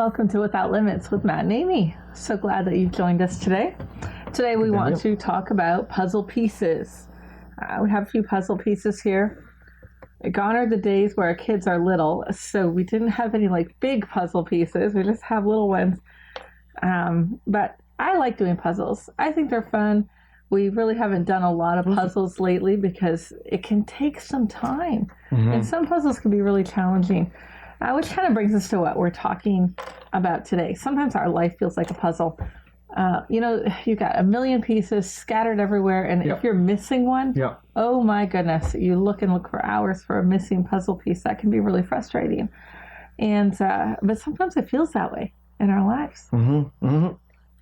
Welcome to Without Limits with Matt and Amy. So glad that you've joined us today. Today we want to talk about puzzle pieces. We have a few puzzle pieces here. Gone are the days where our kids are little, so we didn't have any like big puzzle pieces. We just have little ones. But I like doing puzzles. I think they're fun. We really haven't done a lot of puzzles lately because it can take some time. And some puzzles can be really challenging. Which kind of brings us to what we're talking about today. Sometimes our life feels like a puzzle. You've got a million pieces scattered everywhere, and if you're missing one, oh my goodness, you look for hours for a missing puzzle piece. That can be really frustrating. And but sometimes it feels that way in our lives.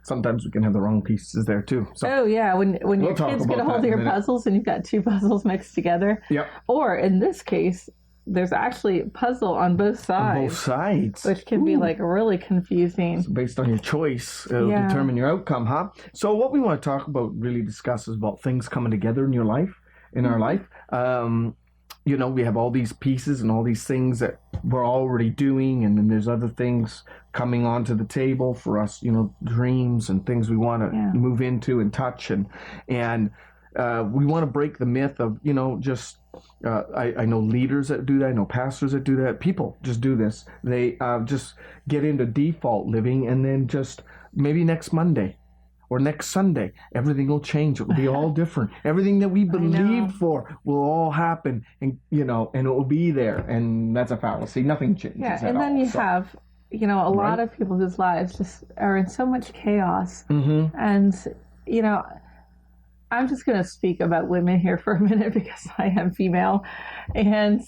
Sometimes we can have the wrong pieces there too. So when your kids get a hold of your puzzles and you've got two puzzles mixed together. Or in this case, there's actually a puzzle on both sides. On both sides. Which can be like really confusing. So based on your choice, it'll determine your outcome, huh? So what we want to talk about, really discuss, is about things coming together in your life, in our life. We have all these pieces and all these things that we're already doing, and then there's other things coming onto the table for us, dreams and things we want to move into and touch, and we want to break the myth of, I know leaders that do that. I know pastors that do that. People just do this. They just get into default living, and then just maybe next Monday or next Sunday, everything will change. It will be all different. Everything that we believed for will all happen, and it will be there. And that's a fallacy. Nothing changes. Yeah, and then you have, a lot of people whose lives just are in so much chaos. And, I'm just going to speak about women here for a minute because I am female. And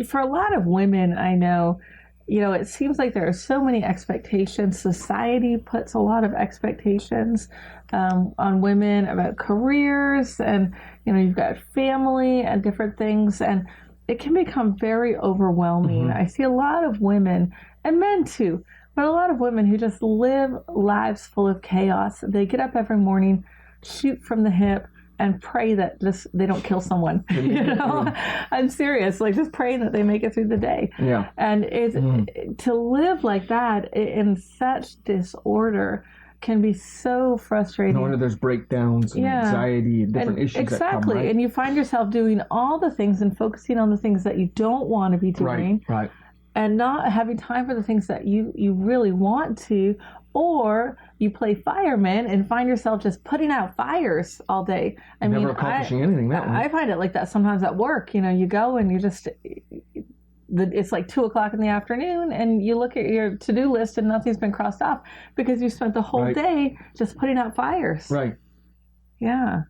for a lot of women, I know, it seems like there are so many expectations. Society puts a lot of expectations on women about careers, and, you've got family and different things. And it can become very overwhelming. I see a lot of women, and men too, but a lot of women who just live lives full of chaos. They get up every morning, shoot from the hip, and pray that they don't kill someone. I'm serious, like just praying that they make it through the day. And it's to live like that in such disorder can be so frustrating. No wonder there's breakdowns and anxiety and different issues that come, right? And you find yourself doing all the things and focusing on the things that you don't want to be doing, right, and not having time for the things that you really want to. Or you play fireman and find yourself just putting out fires all day. Never accomplishing anything that way. I find it like that sometimes at work. You go and it's like 2:00 in the afternoon, and you look at your to-do list and nothing's been crossed off because you spent the whole day just putting out fires. Right. Yeah.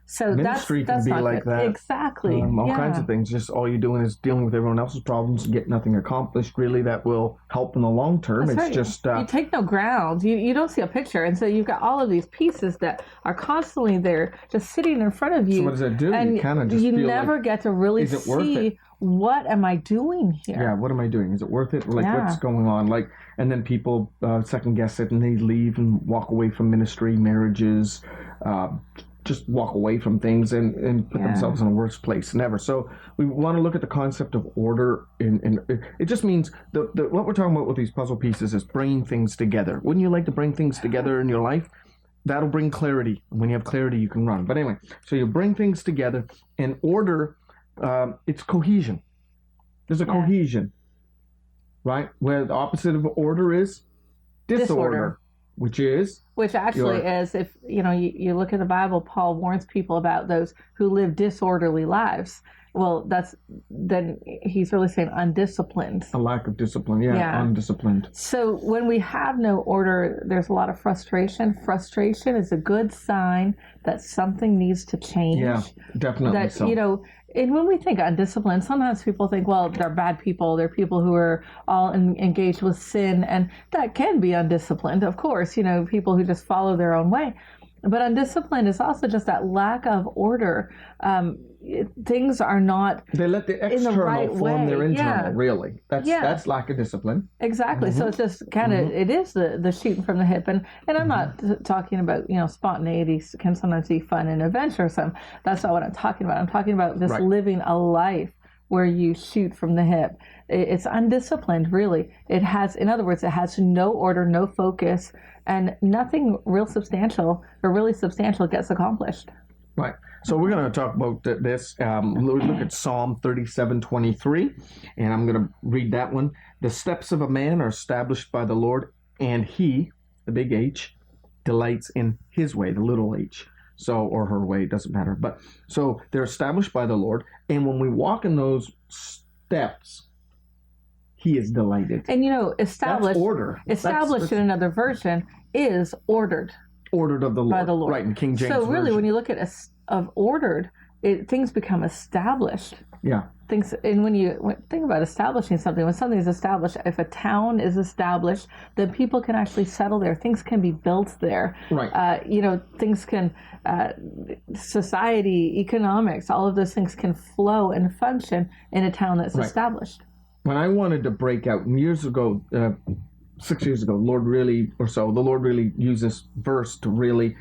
So ministry that's can be not like good. that. Exactly. All kinds of things. Just all you're doing is dealing with everyone else's problems and get nothing accomplished really that will help in the long term. That's it's right. just you take no ground. You don't see a picture, and so you've got all of these pieces that are constantly there, just sitting in front of you. So what does that do? And you kind of just you feel never like, get to really is it worth see it? What am I doing here? Yeah, what am I doing? Is it worth it? Like what's going on? Like, and then people second guess it, and they leave and walk away from ministry, marriages. Just walk away from things and put themselves in a worse place than ever. So we want to look at the concept of order. It just means what we're talking about with these puzzle pieces is bringing things together. Wouldn't you like to bring things together in your life? That'll bring clarity. And when you have clarity, you can run. But anyway, so you bring things together. And order, it's cohesion. There's a cohesion, right? Where the opposite of order is disorder. Which actually is, if you look at the Bible, Paul warns people about those who live disorderly lives. Well, then he's really saying undisciplined. A lack of discipline, undisciplined. So when we have no order, there's a lot of frustration. Frustration is a good sign that something needs to change. Yeah, definitely so. And when we think undisciplined, sometimes people think, well, they're bad people. They're people who are all engaged with sin. And that can be undisciplined, of course, people who just follow their own way. But undisciplined is also just that lack of order. Things are not they let the external form their internal, really. That's lack of discipline. Exactly. So it's just kind of, it is the shooting from the hip. And I'm not talking about, spontaneity can sometimes be fun and adventuresome. That's not what I'm talking about. I'm talking about just living a life where you shoot from the hip. It's undisciplined, really. It has, in other words, it has no order, no focus, and nothing real substantial or really substantial gets accomplished. Right. So we're going to talk about this. Look at Psalm 37:23, and I'm going to read that one. The steps of a man are established by the Lord, and he, the big H, delights in his way, the little h. So, or her way, doesn't matter. But so they're established by the Lord, and when we walk in those steps, he is delighted. And established, that's order. Established that's in another version is ordered. Ordered of the Lord. By the Lord. Right, in King James So really, version. when you look at ordered, things become established. Yeah. And when you think about establishing something, when something is established, if a town is established, then people can actually settle there. Things can be built there. Right. Things can, society, economics, all of those things can flow and function in a town that's established. When I wanted to break out years ago, 6 years ago, the Lord really used this verse to really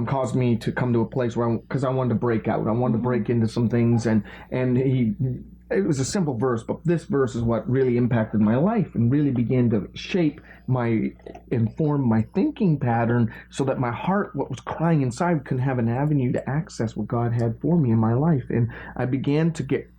caused me to come to a place where because I wanted to break out. I wanted to break into some things, and it was a simple verse, but this verse is what really impacted my life and really began to inform my thinking pattern, so that my heart, what was crying inside, can have an avenue to access what God had for me in my life. And I began to get,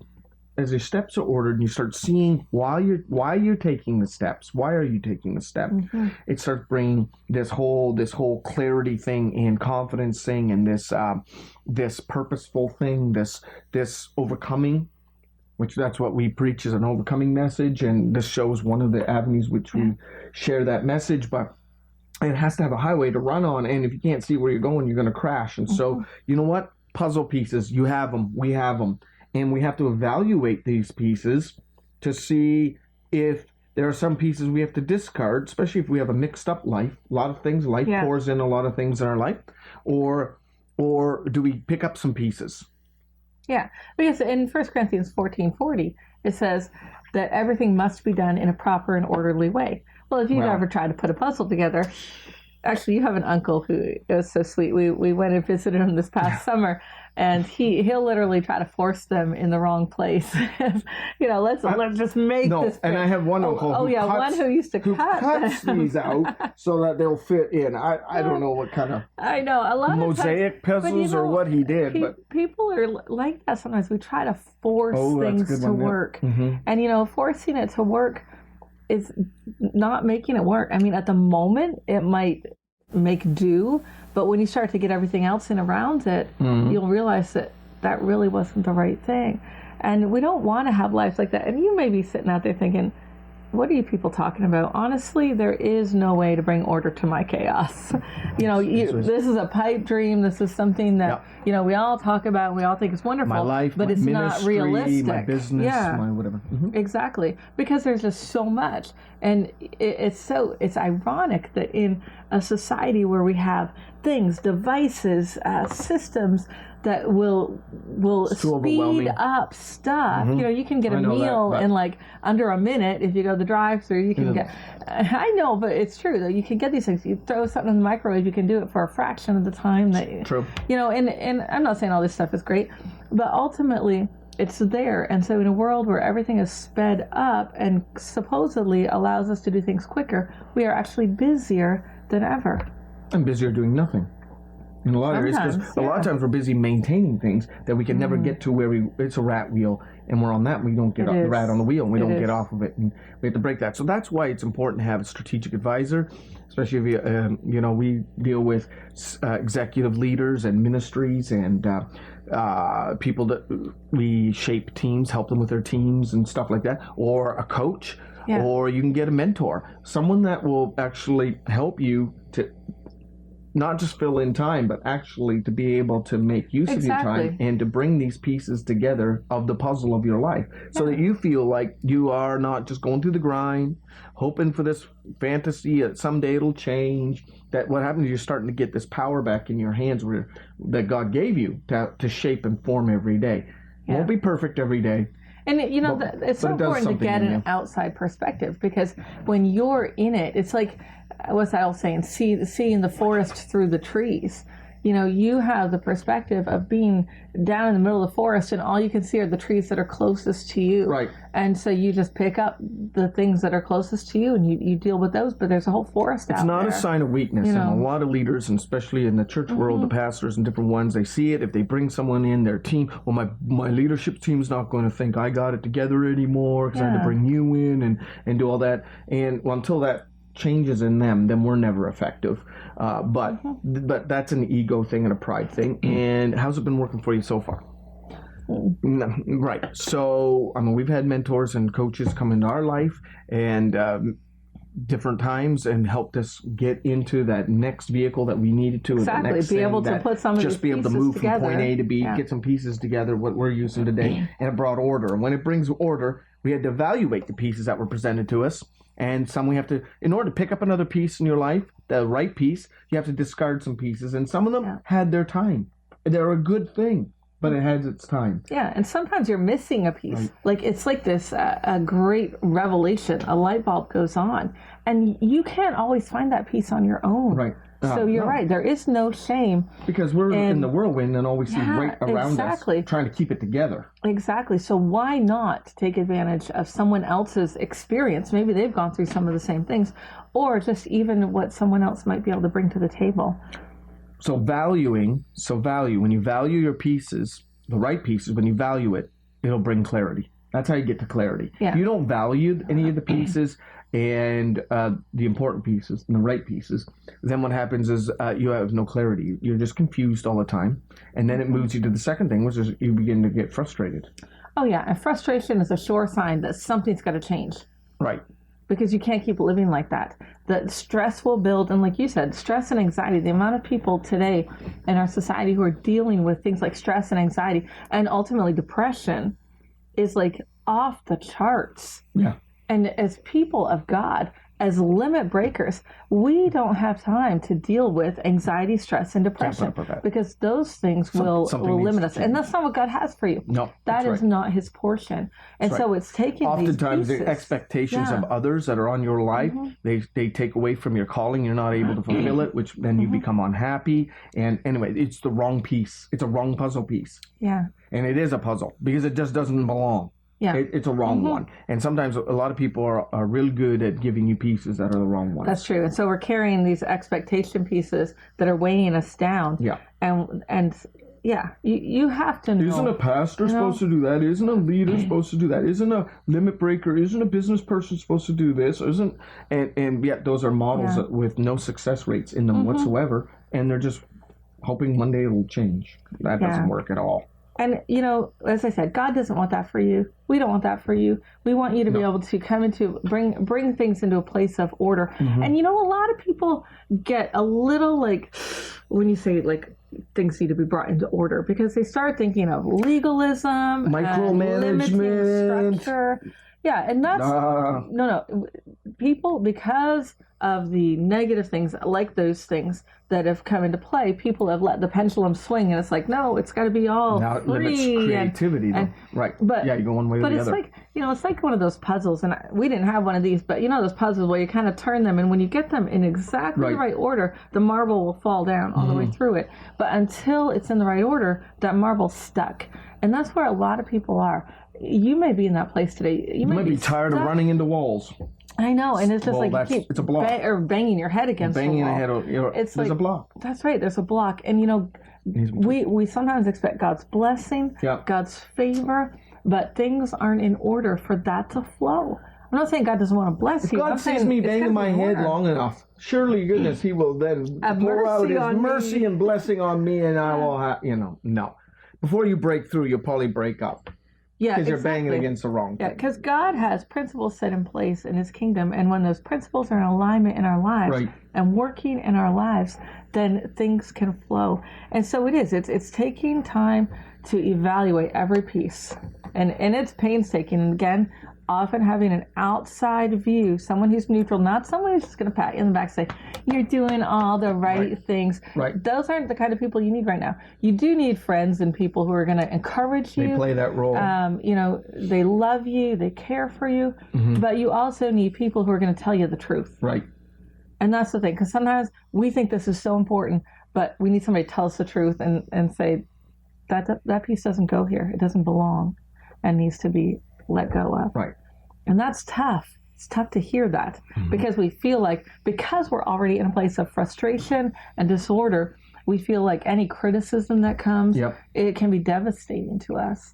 as your steps are ordered, and you start seeing why you're taking the steps. Why are you taking the step? Mm-hmm. It starts bringing this whole clarity thing and confidence thing, and this purposeful thing, this overcoming, which that's what we preach, is an overcoming message. And this shows one of the avenues which we share that message. But it has to have a highway to run on, and if you can't see where you're going, you're going to crash. And so, you know what? Puzzle pieces, you have them, we have them. And we have to evaluate these pieces to see if there are some pieces we have to discard, especially if we have a mixed up life. A lot of things, life pours in a lot of things in our life. Or do we pick up some pieces? Yeah, because in 1 Corinthians 14:40, it says that everything must be done in a proper and orderly way. Well, if you've ever tried to put a puzzle together, actually, you have an uncle who is so sweet. We went and visited him this past summer, and he'll literally try to force them in the wrong place. Let's just make this fit. And I have one uncle one who used to cuts these out so that they'll fit in. I don't know what kind of a lot mosaic of times, puzzles or what he did. But people are like that sometimes. We try to force things to work. Mm-hmm. And, forcing it to work is not making it work. I mean, at the moment, it might make do, but when you start to get everything else in around it, you'll realize that really wasn't the right thing. And we don't want to have lives like that. And you may be sitting out there thinking, what are you people talking about? Honestly, there is no way to bring order to my chaos. This is a pipe dream. This is something that, we all talk about and we all think is wonderful. My life, but my it's ministry, not realistic. My business, my whatever. Mm-hmm. Exactly. Because there's just so much. And it's ironic that in a society where we have things, devices, systems that will speed up stuff. Mm-hmm. You can get a meal in like under a minute if you go to the drive-thru. You can get. I know, but it's true though. You can get these things. You throw something in the microwave, you can do it for a fraction of the time. True. And I'm not saying all this stuff is great, but ultimately it's there. And so in a world where everything is sped up and supposedly allows us to do things quicker, we are actually busier than ever. I'm busier doing nothing. In a lot of areas, because a lot of times we're busy maintaining things that we can never get to where it's a rat wheel, and we're on that, and we don't get the rat on the wheel, and we don't get off of it, and we have to break that. So that's why it's important to have a strategic advisor, especially if we deal with executive leaders and ministries and people that we shape teams, help them with their teams and stuff like that, or a coach, or you can get a mentor, someone that will actually help you to not just fill in time, but actually to be able to make use of your time and to bring these pieces together of the puzzle of your life so that you feel like you are not just going through the grind, hoping for this fantasy that someday it'll change. That what happens is you're starting to get this power back in your hands that God gave you to shape and form every day. It won't be perfect every day. And it's so important to get an outside perspective, because when you're in it, it's like, what's that old saying? Seeing the forest through the trees. you have the perspective of being down in the middle of the forest and all you can see are the trees that are closest to you. Right. And so you just pick up the things that are closest to you and you deal with those, but there's a whole forest out there. It's not a sign of weakness. And a lot of leaders, and especially in the church world, the pastors and different ones, they see it. If they bring someone in, their team, well, my leadership team's not going to think I got it together anymore because I had to bring you in and do all that. And until that changes in them, then we're never effective. But that's an ego thing and a pride thing. And how's it been working for you so far? Right. So, we've had mentors and coaches come into our life and different times and helped us get into that next vehicle that we needed to. Exactly. Next be able to put some of just be able to move from point A to B, get some pieces together, what we're using today, and it brought order. And when it brings order, we had to evaluate the pieces that were presented to us. And some we have to, in order to pick up another piece in your life, the right piece, you have to discard some pieces. And some of them had their time. They're a good thing, but it has its time. Yeah, and sometimes you're missing a piece. Right. Like, it's like this a great revelation. A light bulb goes on. And you can't always find that piece on your own. Right. So you're right. There is no shame. Because we're in the whirlwind and all we see right around us, trying to keep it together. Exactly. So why not take advantage of someone else's experience? Maybe they've gone through some of the same things, or just even what someone else might be able to bring to the table. So when you value your pieces, the right pieces, when you value it, it'll bring clarity. That's how you get to clarity. Yeah. You don't value any of the pieces and the important pieces and the right pieces, then what happens is you have no clarity. You're just confused all the time. And then it moves you to the second thing, which is you begin to get frustrated. Oh, yeah. And frustration is a sure sign that something's got to change. Right. Because you can't keep living like that. The stress will build. And like you said, stress and anxiety, the amount of people today in our society who are dealing with things like stress and anxiety and ultimately depression is like off the charts. Yeah. And as people of God, as limit breakers, we don't have time to deal with anxiety, stress, and depression because those things will limit us. And that's not what God has for you. No, that is not his portion. And so it's taking oftentimes these pieces. The expectations of others that are on your life, they take away from your calling. You're not able to fulfill it, which then you become unhappy. And anyway, it's the wrong piece. It's a wrong puzzle piece. Yeah. And it is a puzzle because it just doesn't belong. Yeah. It's a wrong one. And sometimes a lot of people are really good at giving you pieces that are the wrong ones. That's true. And so we're carrying these expectation pieces that are weighing us down. Yeah. And you have to know. Isn't a pastor supposed to do that? Isn't a leader supposed to do that? Isn't a limit breaker? Isn't a business person supposed to do this? And yet those are models with no success rates in them whatsoever. And they're just hoping one day it'll change. That doesn't work at all. And, as I said, God doesn't want that for you. We don't want that for you. We want you to be able to come into, bring things into a place of order. And, a lot of people get a little when you say things need to be brought into order because they start thinking of legalism, micromanagement, structure. Yeah, and that's, no. People, because of the negative things like those things that have come into play, people have let the pendulum swing, and it's like, no, it's got to be all now free. It limits creativity, right? But you go one way or the other. But it's it's like one of those puzzles, and we didn't have one of these, but those puzzles where you kind of turn them, and when you get them in exactly the right order, the marble will fall down all the way through it. But until it's in the right order, that marble's stuck, and that's where a lot of people are. You may be in that place today. You might be tired of running into walls. I know, and it's just it's a block. Or banging your head against the wall. There's a block. That's right. There's a block, and we sometimes expect God's blessing, God's favor, but things aren't in order for that to flow. I'm not saying God doesn't want to bless you. If God sees me banging my head long enough, surely goodness, He will then pour out His mercy and blessing on me, and I will have, no. Before you break through, you'll probably break up. Yeah, because you're banging against the wrong thing. Yeah, because God has principles set in place in His kingdom, and when those principles are in alignment in our lives and working in our lives, then things can flow. And so it is. It's taking time to evaluate every piece, and it's painstaking. And again, often having an outside view, someone who's neutral, not someone who's just going to pat you in the back and say, you're doing all the right things. Right. Those aren't the kind of people you need right now. You do need friends and people who are going to encourage you. They play that role. They love you, they care for you, but you also need people who are going to tell you the truth. Right. And that's the thing, because sometimes we think this is so important, but we need somebody to tell us the truth and say that piece doesn't go here. It doesn't belong and needs to be let go of. Right. And that's tough. It's tough to hear that because we feel like, because we're already in a place of frustration and disorder, we feel like any criticism that comes, it can be devastating to us.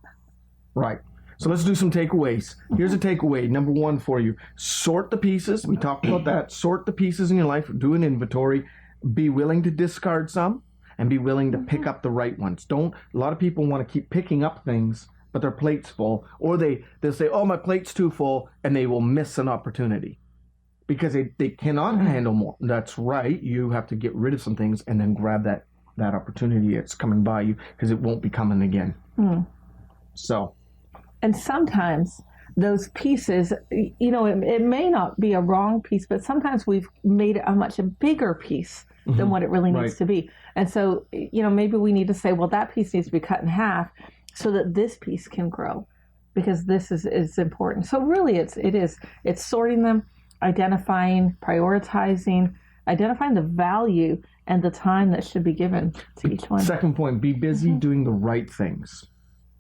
Right. So let's do some takeaways. Here's a takeaway. Number 1 for you. Sort the pieces. We talked about that. Sort the pieces in your life. Do an inventory. Be willing to discard some and be willing to pick up the right ones. A lot of people want to keep picking up things, but their plate's full. Or they'll say, oh, my plate's too full, and they will miss an opportunity because they cannot handle more. That's right. You have to get rid of some things and then grab that opportunity that's coming by you, because it won't be coming again. So. And sometimes those pieces, it may not be a wrong piece, but sometimes we've made it a much bigger piece than what it really needs to be. And so, maybe we need to say, well, that piece needs to be cut in half so that this piece can grow, because this is important. So really it's sorting them, identifying, prioritizing, identifying the value and the time that should be given to each one. Second point, be busy doing the right things.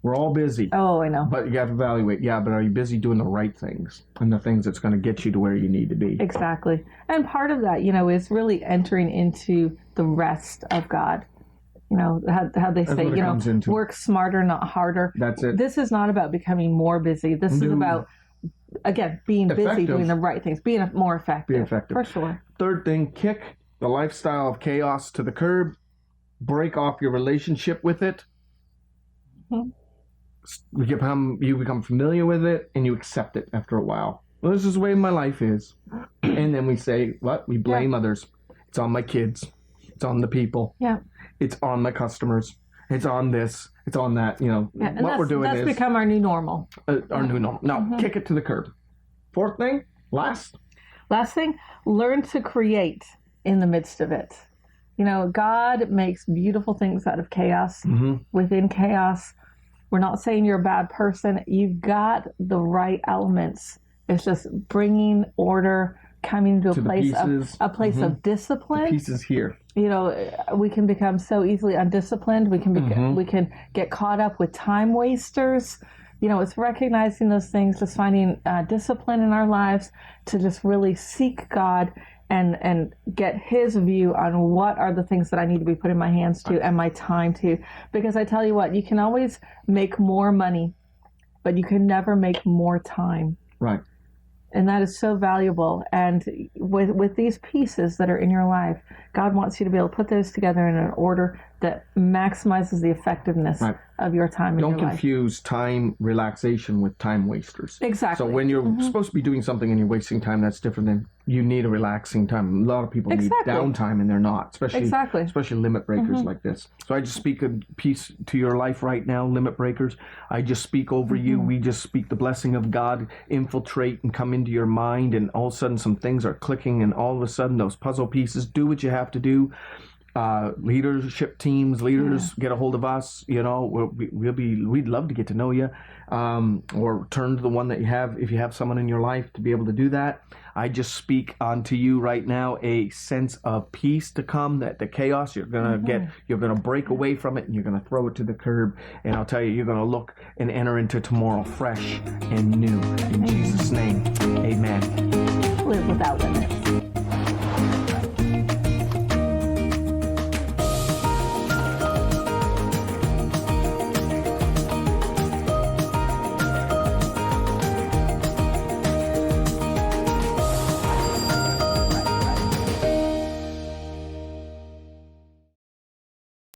We're all busy. Oh, I know. But you have to evaluate, but are you busy doing the right things and the things that's going to get you to where you need to be? Exactly. And part of that, is really entering into the rest of God. How they say, work smarter, not harder. That's it. This is not about becoming more busy. This is about, again, being busy, doing the right things, being more effective. Be effective. For sure. Third thing, kick the lifestyle of chaos to the curb. Break off your relationship with it. You become familiar with it, and you accept it after a while. Well, this is the way my life is. And then we say, what? We blame others. It's on my kids. It's on the people. Yeah. It's on my customers. It's on this. It's on that. What we're doing that's become our new normal. Our new normal. Now, kick it to the curb. Fourth thing, last thing, learn to create in the midst of it. God makes beautiful things out of chaos, within chaos. We're not saying you're a bad person. You've got the right elements. It's just bringing order, coming to a place of discipline. The pieces here. We can become so easily undisciplined. We can get caught up with time wasters. It's recognizing those things, just finding discipline in our lives to just really seek God and get His view on what are the things that I need to be putting my hands to and my time to. Because I tell you what, you can always make more money, but you can never make more time. Right. And that is so valuable. And with these pieces that are in your life, God wants you to be able to put those together in an order that maximizes the effectiveness of your time in your life. Don't confuse time relaxation with time wasters. Exactly. So when you're supposed to be doing something and you're wasting time, that's different than you need a relaxing time. A lot of people need downtime and they're not, especially limit breakers like this. So I just speak a piece to your life right now, limit breakers. I just speak over you. We just speak the blessing of God infiltrate and come into your mind, and all of a sudden some things are clicking, and all of a sudden those puzzle pieces, do what you have to do. Leadership teams, get a hold of us. We'd love to get to know you, or turn to the one that you have, if you have someone in your life, to be able to do that. I just speak onto you right now a sense of peace to come, that the chaos you're gonna get, you're gonna break away from it, and you're gonna throw it to the curb. And I'll tell you, you're gonna look and enter into tomorrow fresh and new. In Jesus' name, amen. Live without limits.